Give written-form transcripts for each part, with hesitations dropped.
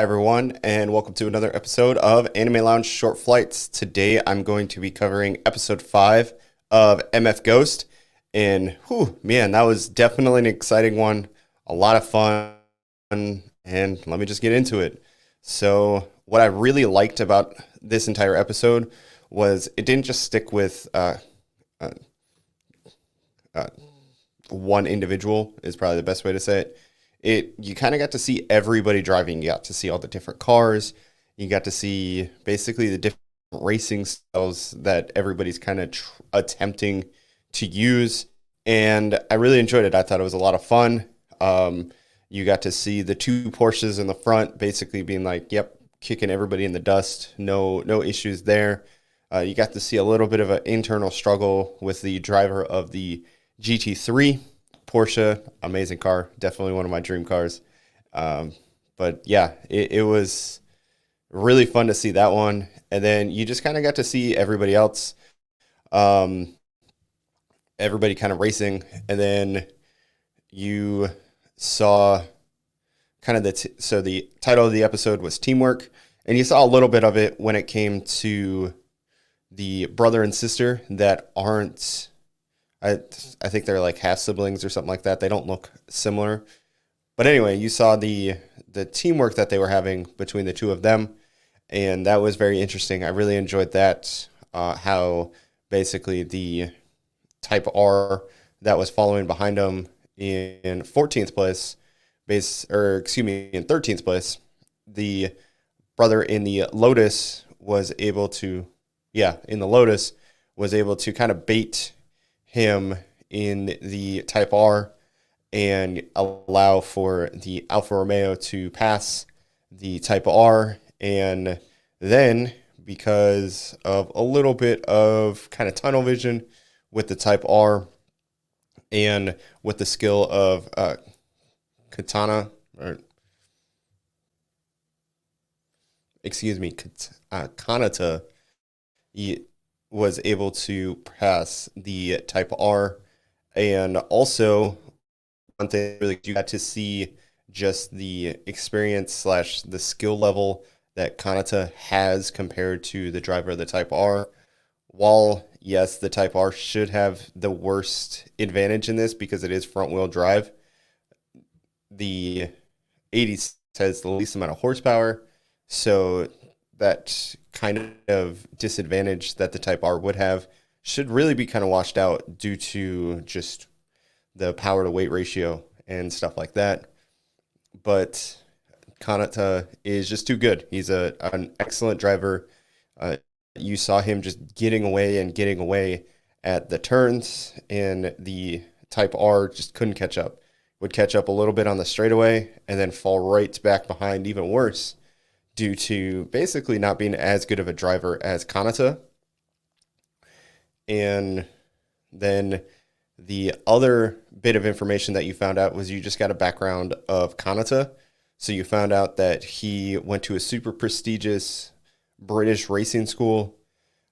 Hi, everyone, and welcome to another episode of Anime Lounge Short Flights. Today, I'm going to be covering episode 5 of MF Ghost. And, whew, man, that was definitely an exciting one. A lot of fun. And let me just get into it. So, what I really liked about this entire episode was it didn't just stick with uh, uh, one individual, is probably the best way to say it. You kind of got to see everybody driving. You got to see all the different cars. You got to see basically the different racing styles that everybody's kind of attempting to use. And I really enjoyed it. I thought it was a lot of fun. You got to see the two Porsches in the front basically being like, yep, kicking everybody in the dust. No issues there. You got to see a little bit of an internal struggle with the driver of the GT3 Porsche. Amazing car, definitely one of my dream cars. Um, but yeah, it was really fun to see that one. And then you just kind of got to see everybody else, um, everybody kind of racing. And then you saw kind of so the title of the episode was Teamwork. And you saw a little bit of it when it came to the brother and sister that aren't. I I think they're like half siblings or something like that. They don't look similar. But anyway, you saw the teamwork that they were having between the two of them, and that was very interesting. I really enjoyed that. How basically the Type R that was following behind them in 14th place, in 13th place, the brother in the Lotus was able to, yeah, in the Lotus was able to kind of bait him in the Type R and allow for the Alfa Romeo to pass the Type R. And then, because of a little bit of kind of tunnel vision with the Type R and with the skill of Katana, or excuse me, Kanata, he was able to pass the Type R. And also, one thing really you got to see just the experience slash the skill level that Kanata has compared to the driver of the Type R. While yes, the Type R should have the worst advantage in this because it is front wheel drive, the 80 has the least amount of horsepower, so that kind of disadvantage that the Type R would have should really be kind of washed out due to just the power to weight ratio and stuff like that. But Kanata is just too good. He's an excellent driver. Uh, you saw him just getting away and getting away at the turns, and the Type R just couldn't catch up. Would catch up a little bit on the straightaway and then fall right back behind, even worse, due to basically not being as good of a driver as Kanata. And then the other bit of information that you found out was you just got a background of Kanata. So you found out that he went to a super prestigious British racing school,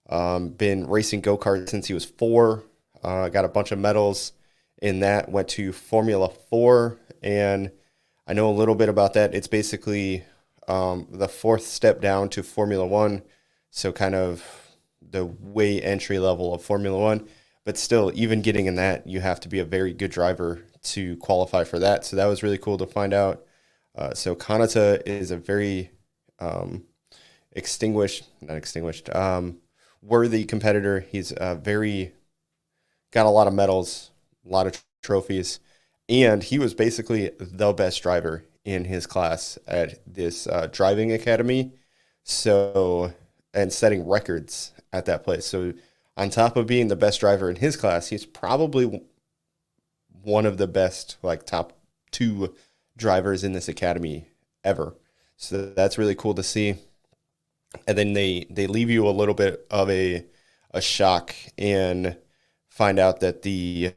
been racing go karts since he was 4, got a bunch of medals in that, went to Formula 4. And I know a little bit about that. It's basically the fourth step down to Formula One. So kind of the way entry level of Formula One. But still, even getting in that, you have to be a very good driver to qualify for that. So that was really cool to find out. So Kanata is a very not extinguished, worthy competitor. He's very got a lot of medals, a lot of trophies, and he was basically the best driver in his class at this driving academy. So, and setting records at that place. So, on top of being the best driver in his class, he's probably one of the best, like top 2 drivers in this academy ever. So that's really cool to see. And then they leave you a little bit of a shock and find out that the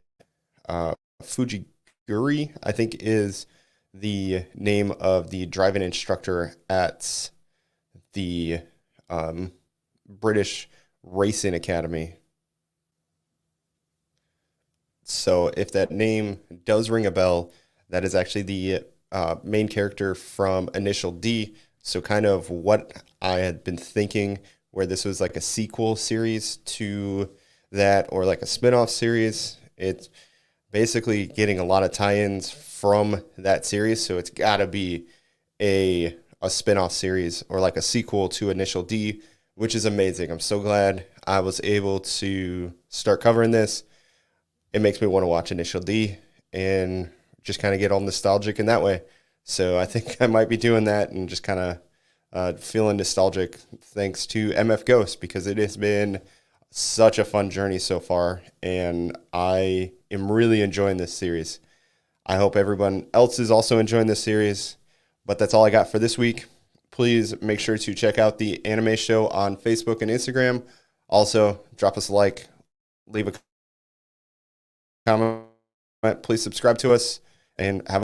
Fujiguri, I think, is the name of the driving instructor at the British Racing Academy. So if that name does ring a bell, that is actually the main character from Initial D. So kind of what I had been thinking, where this was like a sequel series to that, or like a spin-off series. It's basically getting a lot of tie-ins from that series, so it's got to be a spin-off series or like a sequel to Initial D, which is amazing. I'm so glad I was able to start covering this. It makes me want to watch Initial D and just kind of get all nostalgic in that way. So I think I might be doing that and just kind of feeling nostalgic thanks to MF Ghost, because it has been such a fun journey so far, and I am really enjoying this series. I hope everyone else is also enjoying this series. But that's all I got for this week. Please make sure to check out the Anime Show on Facebook and Instagram. Also, drop us a like, leave a comment, please subscribe to us, and have